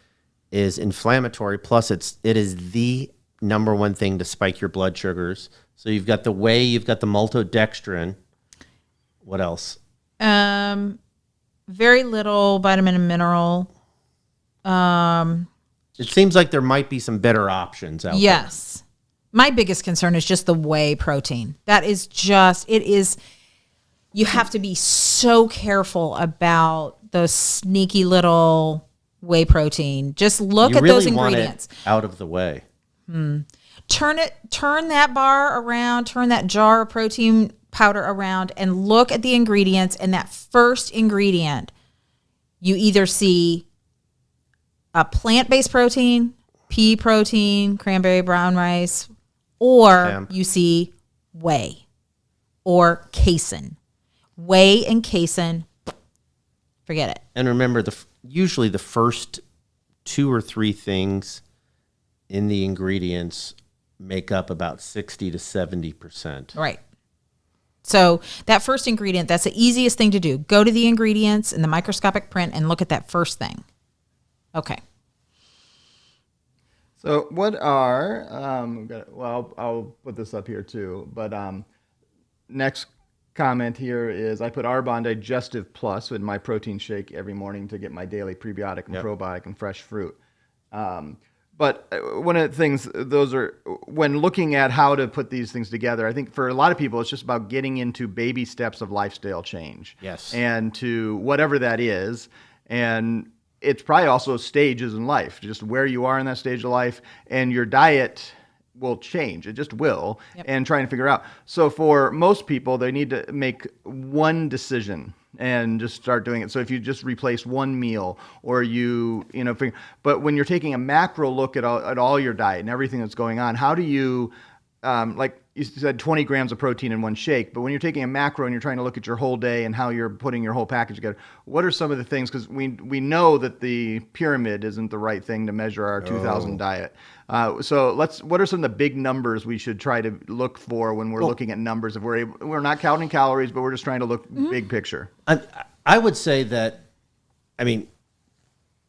is inflammatory. Plus, it is the number one thing to spike your blood sugars. So you've got the whey, you've got the maltodextrin. What else? Very little vitamin and mineral. It seems like there might be some better options out there. Yes. My biggest concern is just the whey protein. That is just, it is, you have to be so careful about those sneaky little whey protein. Just look You at really those want ingredients. it out of the way. Turn that bar around, turn that jar of protein powder around and look at the ingredients. And that first ingredient, you either see a plant-based protein, pea protein, cranberry brown rice, or Hemp. you see whey or casein. Whey and casein, forget it. And remember, usually the first 2 or 3 things in the ingredients make up about 60 to 70%. Right. So that first ingredient, that's the easiest thing to do. Go to the ingredients in the microscopic print and look at that first thing. Okay. So what are I'll put this up here too. But next comment here is I put Arbonne Digestive Plus in my protein shake every morning to get my daily prebiotic and probiotic and fresh fruit. But one of the things, those are, when looking at how to put these things together, I think for a lot of people, it's just about getting into baby steps of lifestyle change. Yes. And to whatever that is. And it's probably also stages in life, just where you are in that stage of life, and your diet will change. It just will. Yep. And trying to figure out. So for most people, they need to make one decision and just start doing it. So if you just replace one meal or but when you're taking a macro look at all your diet and everything that's going on, how do you, like you said, 20 grams of protein in one shake, but when you're taking a macro and you're trying to look at your whole day and how you're putting your whole package together, what are some of the things? Because we know that the pyramid isn't the right thing to measure our 2000 diet. So what are some of the big numbers we should try to look for when we're looking at numbers? If we're not counting calories, but we're just trying to look big picture. I would say that,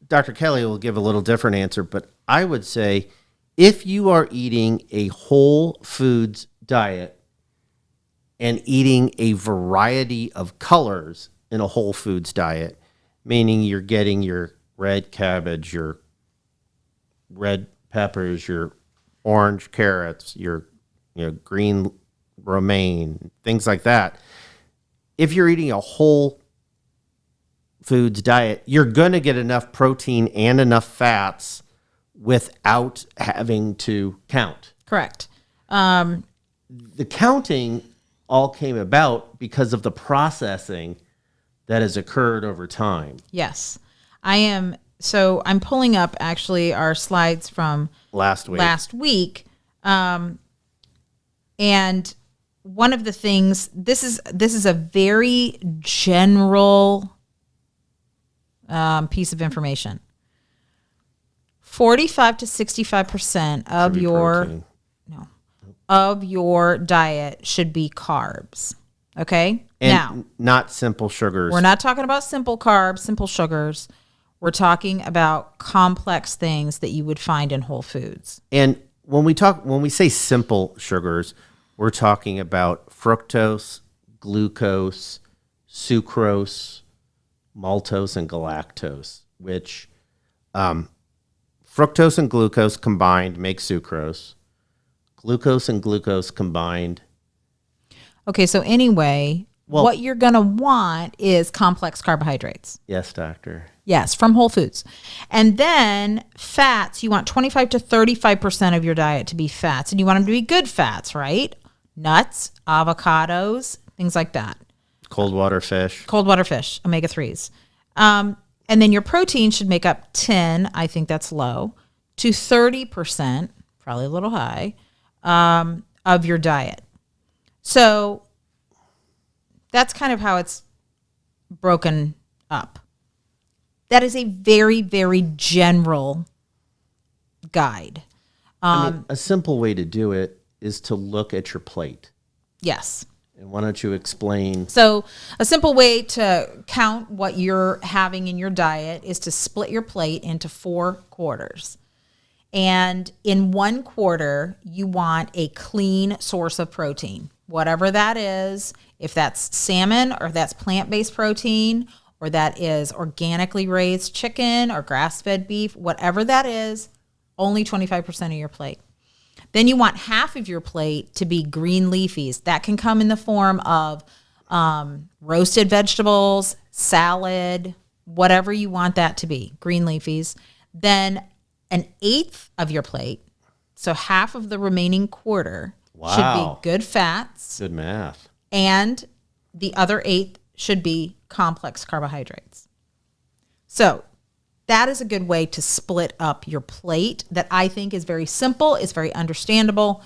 Dr. Kelly will give a little different answer, but I would say if you are eating a whole foods diet and eating a variety of colors in a whole foods diet, meaning you're getting your red cabbage, your red peppers, your orange carrots, your green romaine, things like that, if you're eating a whole foods diet, you're going to get enough protein and enough fats without having to count. Correct. The counting all came about because of the processing that has occurred over time. Yes. So I'm pulling up actually our slides from Last week. And one of the things, this is a very general piece of information. 45 to 65% of your diet should be carbs. Okay? And now, not simple sugars. we're not talking about simple carbs, simple sugars. We're talking about complex things that you would find in Whole Foods. And when we say simple sugars, we're talking about fructose, glucose, sucrose, maltose, and galactose, which fructose and glucose combined make sucrose. Glucose and glucose combined. Okay, so anyway, what you're going to want is complex carbohydrates. Yes, doctor. Yes, from Whole Foods. And then fats, you want 25 to 35% of your diet to be fats. And you want them to be good fats, right? Nuts, avocados, things like that. Cold water fish, omega-3s. And then your protein should make up 10, I think that's low, to 30%, probably a little high, of your diet. So that's kind of how it's broken up. That is a very, very general guide. a simple way to do it is to look at your plate. Yes. And why don't you explain? So a simple way to count what you're having in your diet is to split your plate into 4 quarters. And in 1 quarter, you want a clean source of protein, whatever that is. If that's salmon or that's plant-based protein or that is organically raised chicken or grass-fed beef, whatever that is, only 25% of your plate. Then you want half of your plate to be green leafies. That can come in the form of roasted vegetables, salad, whatever you want that to be, green leafies. Then 1/8 of your plate, so half of the remaining quarter, should be good fats. Good math. And the other 1/8 should be complex carbohydrates. So that is a good way to split up your plate that I think is very simple, is very understandable,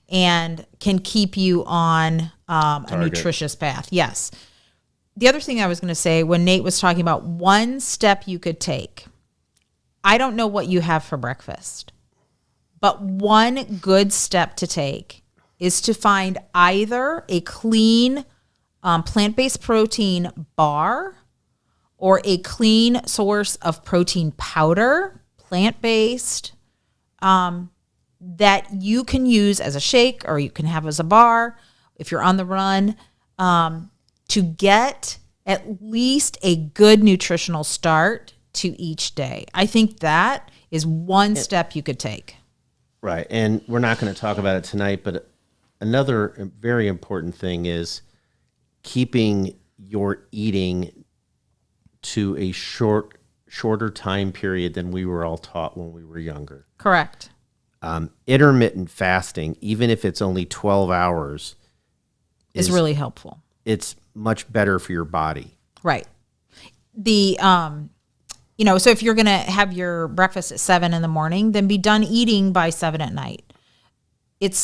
and can keep you on a nutritious path. Yes. The other thing I was going to say, when Nate was talking about one step you could take, I don't know what you have for breakfast, but one good step to take is to find either a clean plant-based protein bar or a clean source of protein powder, plant-based, that you can use as a shake or you can have as a bar if you're on the run, to get at least a good nutritional start to each day. I think that is one step you could take. Right. And we're not going to talk about it tonight, but another very important thing is keeping your eating to a shorter time period than we were all taught when we were younger. Correct. Intermittent fasting, even if it's only 12 hours, is really helpful. It's much better for your body. Right. The so if you're going to have your breakfast at 7 in the morning, then be done eating by 7 at night. It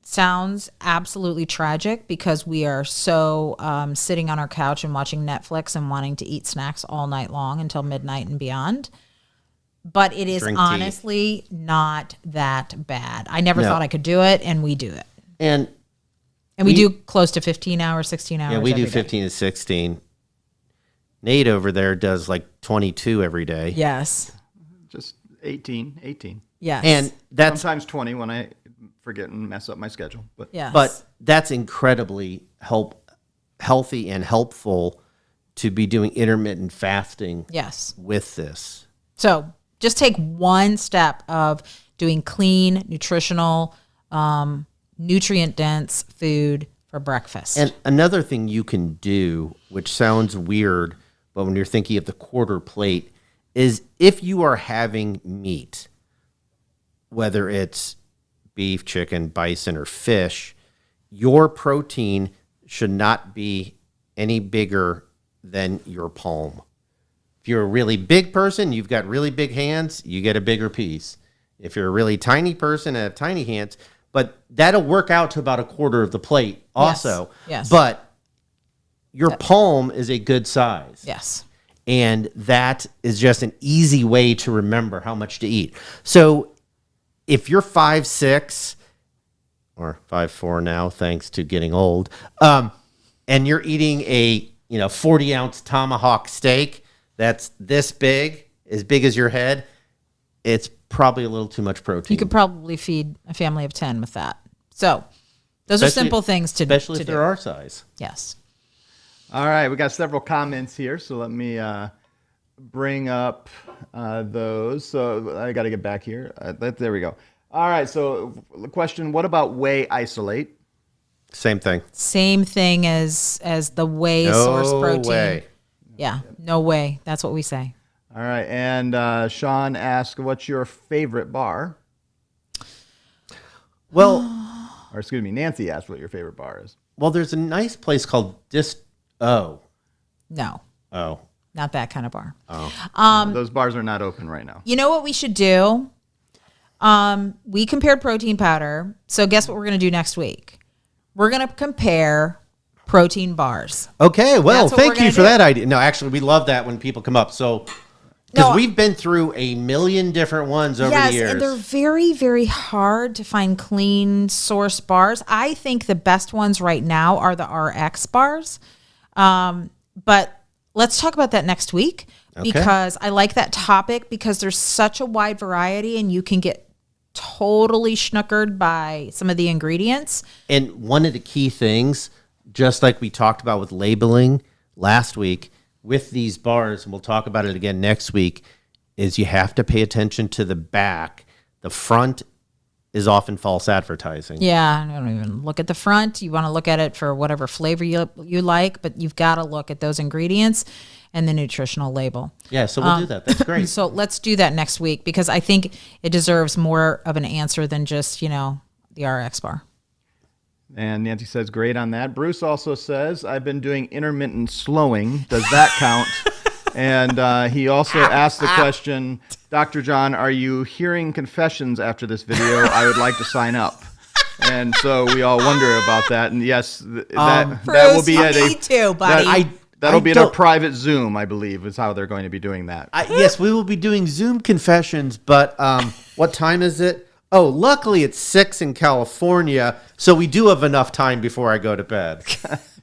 sounds absolutely tragic because we are so sitting on our couch and watching Netflix and wanting to eat snacks all night long until midnight and beyond. But it is honestly not that bad. I never thought I could do it, and we do it. And we do close to 15 hours, 16 hours. Yeah, we do every 15 to 16. Nate over there does like 22 every day. Yes. Just 18. Yes. And that's sometimes 20 when I forget and mess up my schedule. But yes. But that's incredibly healthy and helpful to be doing intermittent fasting. Yes. With this. So just take one step of doing clean, nutritional, nutrient-dense food for breakfast. And another thing you can do, which sounds weird, but when you're thinking of the quarter plate, is if you are having meat, whether it's beef, chicken, bison, or fish, your protein should not be any bigger than your palm. If you're a really big person, you've got really big hands, you get a bigger piece. If you're a really tiny person and have tiny hands, but that'll work out to about a quarter of the plate also. Yes. But your palm is a good size. Yes. And that is just an easy way to remember how much to eat. So if you're 5'6", or 5'4" now, thanks to getting old, and you're eating a 40-ounce tomahawk steak that's this big, as big as your head, it's probably a little too much protein. You could probably feed a family of 10 with that. So those are simple things to especially to if do. they're our size. Yes. All right, we got several comments here, so let me bring up those. So I got to get back here. There we go. All right, so the question, what about whey isolate? Same thing. Same thing as the whey source protein. No way. Yeah, no way. That's what we say. All right, and Sean asked, what's your favorite bar? Well, Or excuse me, Nancy asked what your favorite bar is. there's a nice place called Oh. No, Oh. not that kind of bar. Those bars are not open right now. You know what we should do? We compared protein powder. So guess what we're going to do next week? We're going to compare protein bars. Okay, well, That's what thank we're you gonna for do. that idea. No, actually, we love that when people come up. So, because No, we've been through a million different ones over the years. And they're very, very hard to find clean source bars. I think the best ones right now are the RX bars. But let's talk about that next week because I like that topic because there's such a wide variety and you can get totally schnookered by some of the ingredients. And one of the key things, just like we talked about with labeling last week, with these bars, and we'll talk about it again next week, is you have to pay attention to the back. The front is often false advertising. Yeah, I don't even look at the front. You want to look at it for whatever flavor you like, but you've got to look at those ingredients and the nutritional label. Yeah, so we'll do that. That's great. So let's do that next week because I think it deserves more of an answer than just, the RX bar. And Nancy says, great on that. Bruce also says, I've been doing intermittent slowing. Does that count? And he also asked the question, Dr. John, are you hearing confessions after this video? I would like to sign up. And so we all wonder about that. And yes, that will be at me too, buddy. That'll be at a don't- private Zoom, I believe, is how they're going to be doing that. Yes, we will be doing Zoom confessions, but what time is it? Oh, luckily it's 6 in California, so we do have enough time before I go to bed.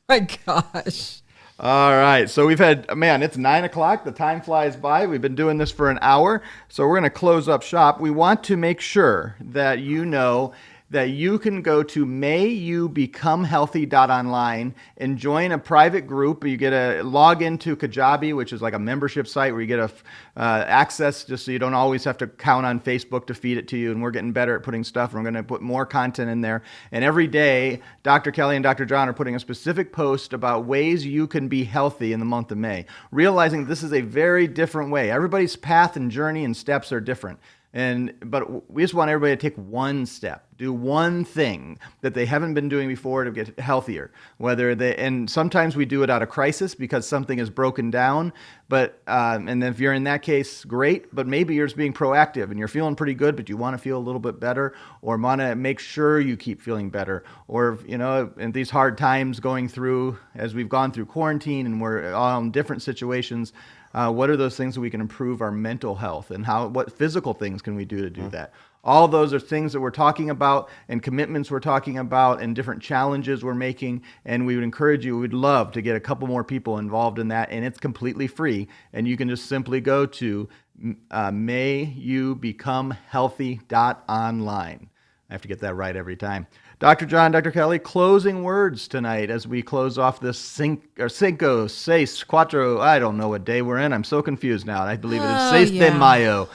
My gosh. All right. So we've had, man, it's 9 o'clock. The time flies by. We've been doing this for an hour. So we're going to close up shop. We want to make sure that you know that you can go to mayoubecomehealthy.online and join a private group. You get a log into Kajabi, which is like a membership site where you get access just so you don't always have to count on Facebook to feed it to you. And we're getting better at putting stuff. And we're going to put more content in there. And every day, Dr. Kelly and Dr. John are putting a specific post about ways you can be healthy in the month of May, realizing this is a very different way. Everybody's path and journey and steps are different. But we just want everybody to take one step, do one thing that they haven't been doing before to get healthier. And sometimes we do it out of crisis because something is broken down. But and if you're in that case, great. But maybe you're just being proactive and you're feeling pretty good, but you want to feel a little bit better, or want to make sure you keep feeling better. Or in these hard times going through, as we've gone through quarantine and we're all in different situations. What are those things that we can improve our mental health, and what physical things can we do to do that? All those are things that we're talking about and commitments we're talking about and different challenges we're making. And we would encourage you, we'd love to get a couple more people involved in that. And it's completely free. And you can just simply go to mayoubecomehealthy.online. I have to get that right every time. Dr. John, Dr. Kelly, closing words tonight as we close off this Cinco, Seis, Cuatro, I don't know what day we're in. I'm so confused now. I believe it is Seis de Mayo.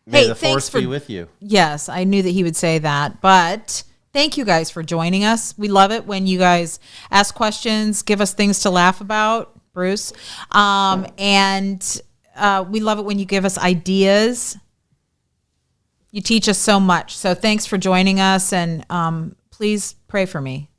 May Hey, the thanks force for be with you. Yes, I knew that he would say that, but Thank you guys for joining us. We love it when you guys ask questions, give us things to laugh about, Bruce. And we love it when you give us ideas. You teach us so much. So thanks for joining us, and please pray for me.